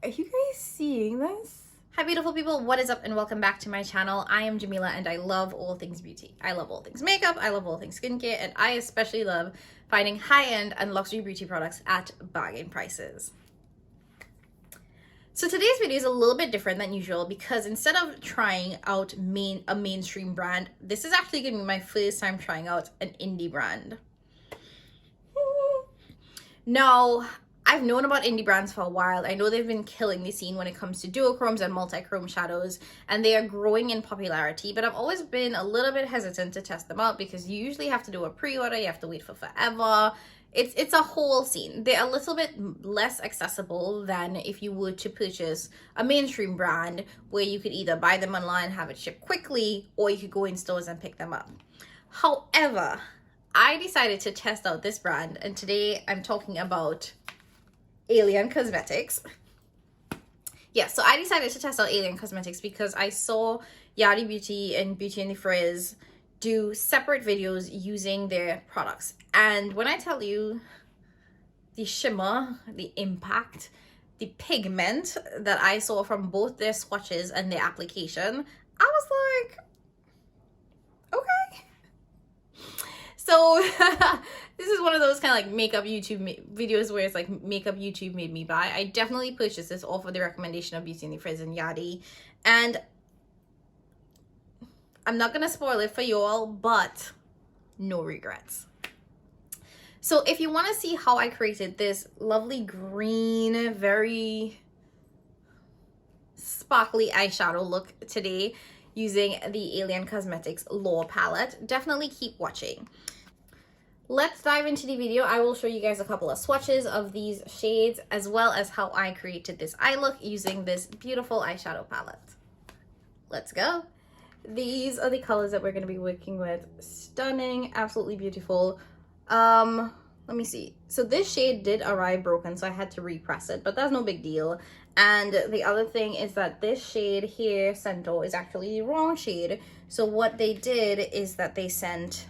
Are you guys seeing this? Hi beautiful people, what is up and welcome back to my channel. I am Jamila and I love all things beauty. I love all things makeup, I love all things skincare, and I especially love finding high-end and luxury beauty products at bargain prices. So today's video is a little bit different than usual because instead of trying out a mainstream brand, this is actually going to be my first time trying out an indie brand. Now, I've known about indie brands for a while. I know they've been killing the scene when it comes to duochromes and multi-chrome shadows, and they are growing in popularity, but I've always been a little bit hesitant to test them out because you usually have to do a pre-order, you have to wait for forever. It's a whole scene. They're a little bit less accessible than if you were to purchase a mainstream brand where you could either buy them online, have it shipped quickly, or you could go in stores and pick them up. However, I decided to test out this brand, and today I'm talking about Alien Cosmetics. Yeah, so I decided to test out Alien Cosmetics because I saw Yardie Beauty and Beauty in the Frizz do separate videos using their products. And when I tell you the shimmer, the impact, the pigment that I saw from both their swatches and their application, I was like, okay. So this is one of those kind of like makeup YouTube videos where it's like makeup YouTube made me buy. I definitely purchased this off of the recommendation of Beauty in the Frizz and Yardie. And I'm not going to spoil it for y'all, but no regrets. So if you want to see how I created this lovely green, very sparkly eyeshadow look today using the Alien Cosmetics Lore palette, definitely keep watching. Let's dive into the video. I will show you guys a couple of swatches of these shades as well as how I created this eye look using this beautiful eyeshadow palette. Let's go. These are the colors that we're going to be working with. Stunning, absolutely beautiful. Let me see. So this shade did arrive broken, so I had to repress it, but that's no big deal. And the other thing is that this shade here, Cento, is actually the wrong shade. So what they did is that they sent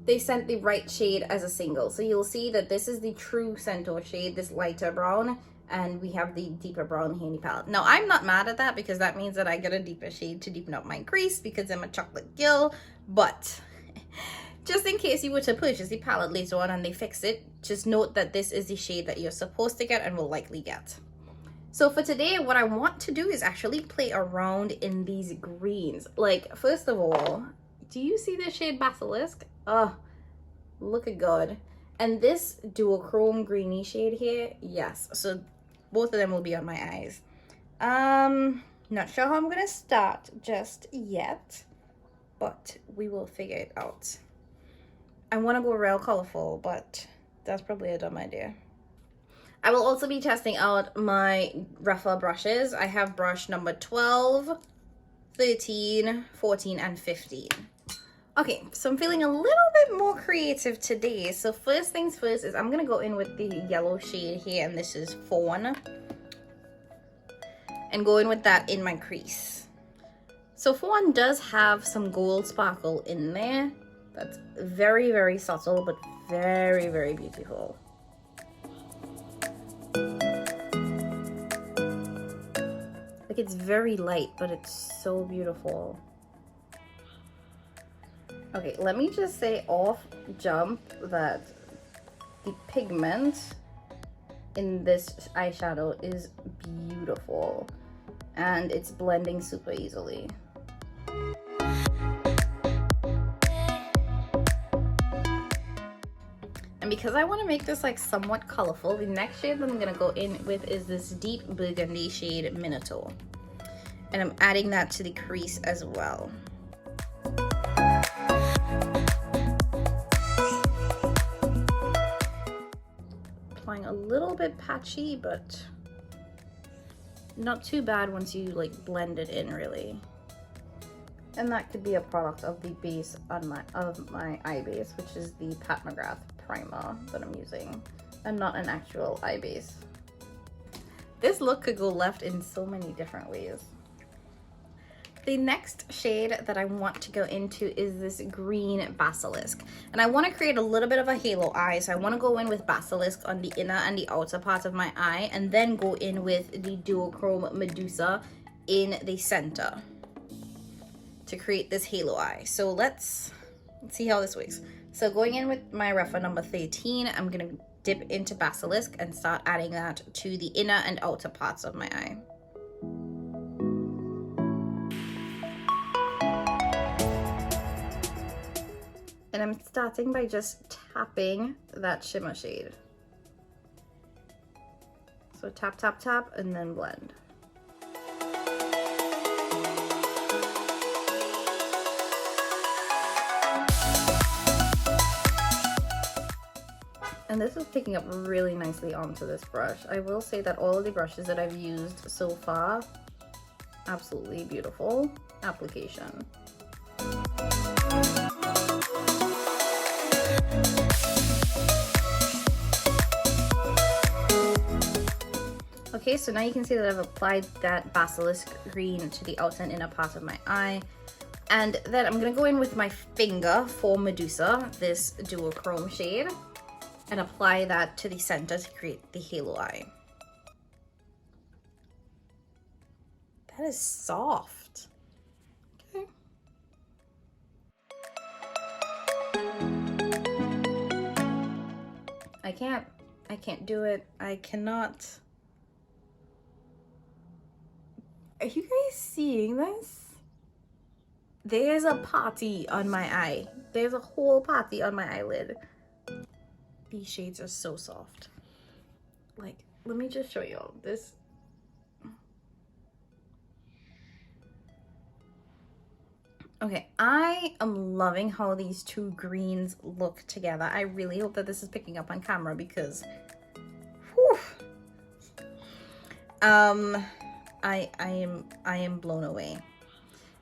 the right shade as a single. So you'll see that this is the true Cento shade, this lighter brown, and we have the deeper brown here in the palette. Now, I'm not mad at that because that means that I get a deeper shade to deepen up my crease because I'm a chocolate girl. But just in case you were to purchase the palette later on and they fix it, just note that this is the shade that you're supposed to get and will likely get. So for today, what I want to do is actually play around in these greens. Like, first of all, do you see this shade Basilisk? Oh, look at God. And this duochrome greeny shade here, yes. So both of them will be on my eyes. Not sure how I'm gonna start just yet, but we will figure it out. I want to go real colorful, but that's probably a dumb idea. I will also be testing out my rougher brushes. I have brush number 12, 13, 14, and 15. Okay, so I'm feeling a little bit more creative today. So first things first is I'm going to go in with the yellow shade here, and this is Fawn. And go in with that in my crease. So Fawn does have some gold sparkle in there. That's very, very subtle, but very, very beautiful. Like, it's very light, but it's so beautiful. Okay, let me just say off jump that the pigment in this eyeshadow is beautiful and it's blending super easily. And because I want to make this like somewhat colorful, the next shade that I'm going to go in with is this deep burgundy shade Minotaur. And I'm adding that to the crease as well. Applying a little bit patchy, but not too bad once you like blend it in really. And that could be a product of the base on my eye base, which is the Pat McGrath primer that I'm using, and not an actual eye base. This look could go left in so many different ways. The next shade that I want to go into is this green Basilisk. And I want to create a little bit of a halo eye. So I want to go in with Basilisk on the inner and the outer part of my eye. And then go in with the duochrome Medusa in the center to create this halo eye. So let's see how this works. So going in with my reference number 13, I'm going to dip into Basilisk and start adding that to the inner and outer parts of my eye. And I'm starting by just tapping that shimmer shade. So tap, tap, tap, and then blend. And this is picking up really nicely onto this brush. I will say that all of the brushes that I've used so far, absolutely beautiful application. Okay, so now you can see that I've applied that Basilisk green to the outer and inner part of my eye. And then I'm gonna go in with my finger for Medusa, this duochrome shade, and apply that to the center to create the halo eye. That is soft. Okay. I can't do it. I cannot. Are you guys seeing this? There's a party on my eye. There's a whole party on my eyelid. These shades are so soft. Like, let me just show you this. Okay, I am loving how these two greens look together. I really hope that this is picking up on camera because, whew, I am blown away.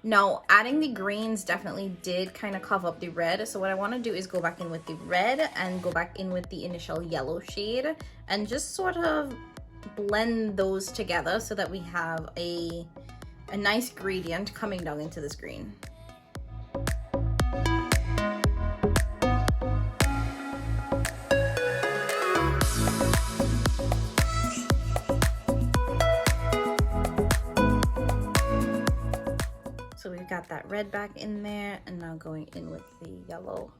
Now, adding the greens definitely did kind of cover up the red. So what I want to do is go back in with the red and go back in with the initial yellow shade and just sort of blend those together so that we have a nice gradient coming down into this green. So we've got that red back in there, and now going in with the yellow.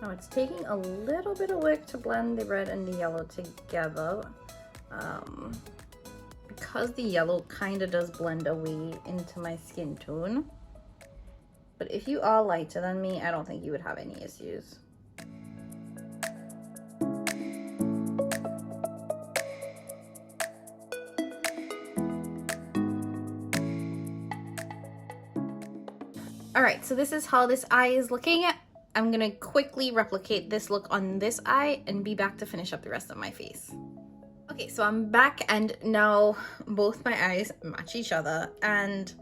Now it's taking a little bit of work to blend the red and the yellow together, because the yellow kind of does blend away into my skin tone. But if you are lighter than me, I don't think you would have any issues. All right, so this is how this eye is looking. I'm gonna quickly replicate this look on this eye and be back to finish up the rest of my face. Okay, so I'm back and now both my eyes match each other and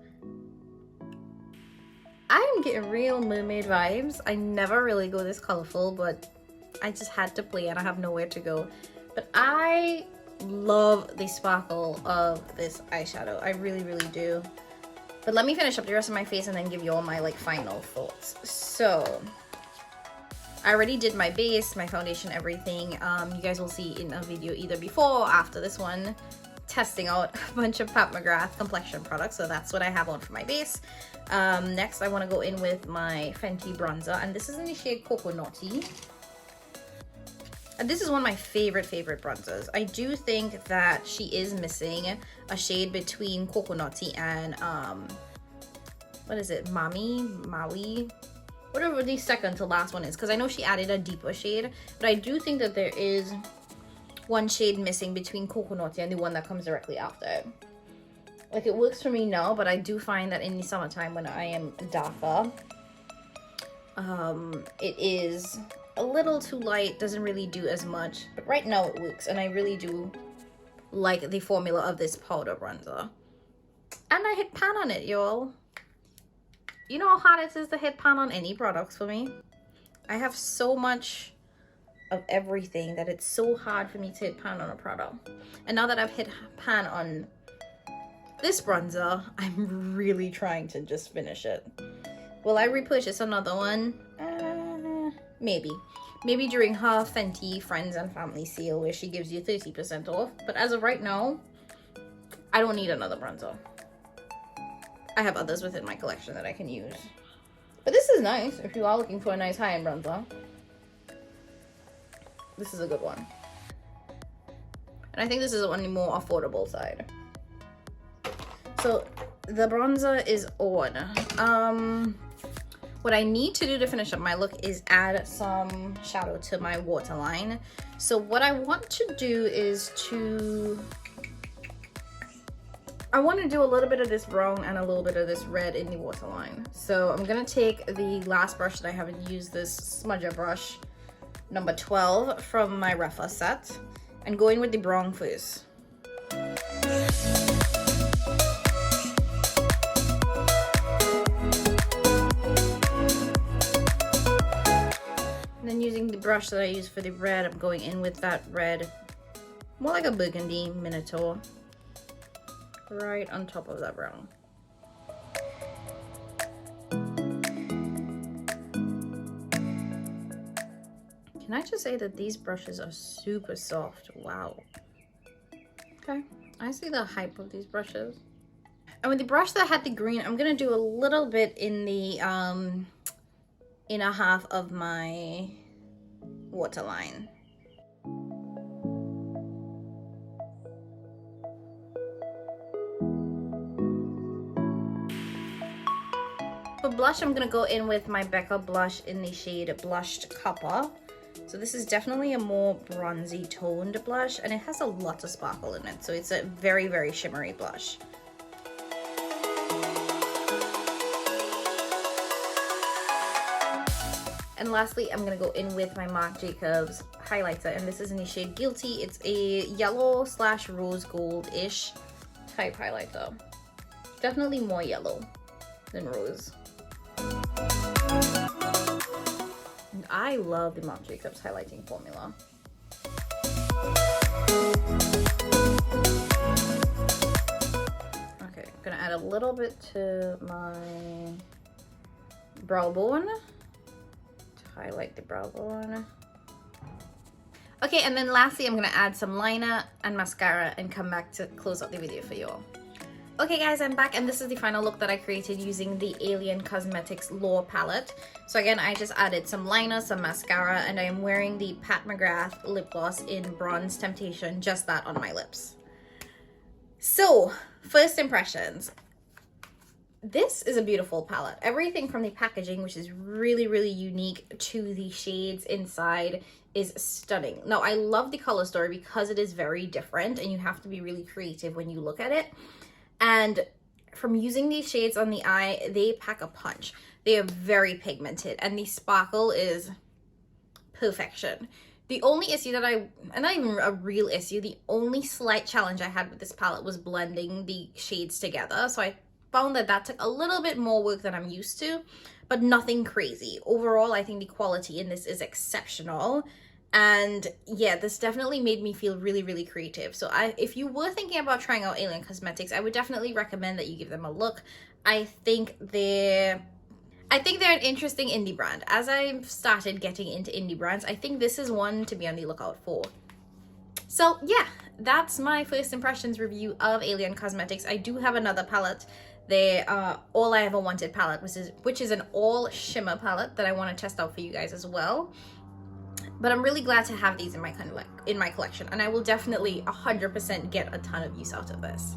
I'm getting real mermaid vibes. I never really go this colorful, but I just had to play and I have nowhere to go. But I love the sparkle of this eyeshadow. I really, really do. But let me finish up the rest of my face and then give you all my like final thoughts. So I already did my base, my foundation, everything. You guys will see in a video either before or after this one, testing out a bunch of Pat McGrath complexion products. So that's what I have on for my base. Next, I want to go in with my Fenty bronzer, and this is in the shade Coconutty. And this is one of my favorite bronzers. I do think that she is missing a shade between Coconutty and what is it, Maui, whatever the second to last one is, because I know she added a deeper shade, but I do think that there is one shade missing between Coconutty and the one that comes directly after it. Like, it works for me now, but I do find that in the summertime when I am darker, it is a little too light, doesn't really do as much. But right now it works, and I really do like the formula of this powder bronzer. And I hit pan on it, y'all. You know how hard it is to hit pan on any products for me? I have so much of everything that it's so hard for me to hit pan on a product. And now that I've hit pan on this bronzer, I'm really trying to just finish it. Will I repurchase another one? Maybe. Maybe during her Fenty Friends and Family sale where she gives you 30% off. But as of right now, I don't need another bronzer. I have others within my collection that I can use. But this is nice if you are looking for a nice high-end bronzer. This is a good one. And I think this is on the more affordable side. So the bronzer is on. What I need to do to finish up my look is add some shadow to my waterline. So what I want to do is I want to do a little bit of this brown and a little bit of this red in the waterline. So I'm gonna take the last brush that I haven't used, this smudger brush, number 12 from my Refa set, and go in with the brown first. And then using the brush that I use for the red, I'm going in with that red, more like a burgundy Minotaur, right on top of that brown. Can I just say that these brushes are super soft? Wow. Okay, I see the hype of these brushes. And with the brush that had the green, I'm gonna do a little bit in the inner half of my waterline. For blush, I'm gonna go in with my Becca blush in the shade Blushed Copper. So this is definitely a more bronzy toned blush, and it has a lot of sparkle in it, so it's a very, very shimmery blush. And lastly, I'm gonna go in with my Marc Jacobs highlighter, and this is in the shade Guilty. It's a yellow / rose gold-ish type highlighter. Definitely more yellow than rose. And I love the Marc Jacobs highlighting formula. Okay, I'm gonna add a little bit to my brow bone. Highlight the brow bone. Okay, and then lastly, I'm gonna add some liner and mascara and come back to close out the video for you all. Okay guys, I'm back, and this is the final look that I created using the Alien Cosmetics Lore palette. So again, I just added some liner, some mascara, and I am wearing the Pat McGrath lip gloss in Bronze Temptation, just that on my lips. So, first impressions. This is a beautiful palette. Everything from the packaging, which is really, really unique, to the shades inside is stunning. Now, I love the color story because it is very different and you have to be really creative when you look at it. And from using these shades on the eye, they pack a punch. They are very pigmented and the sparkle is perfection. The only issue that and not even a real issue, the only slight challenge I had with this palette was blending the shades together. So I found that took a little bit more work than I'm used to, but nothing crazy. Overall, I think the quality in this is exceptional. And yeah, this definitely made me feel really, really creative. So if you were thinking about trying out Alien Cosmetics, I would definitely recommend that you give them a look. I think they're an interesting indie brand. As I've started getting into indie brands, I think this is one to be on the lookout for. So yeah, that's my first impressions review of Alien Cosmetics. I do have another palette. They All I Ever Wanted palette, which is an all shimmer palette that I want to test out for you guys as well. But I'm really glad to have these in my collection, and I will definitely 100% get a ton of use out of this.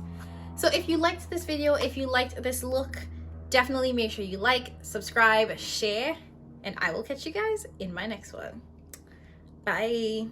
So if you liked this video, if you liked this look, definitely make sure you like, subscribe, share, and I will catch you guys in my next one. Bye.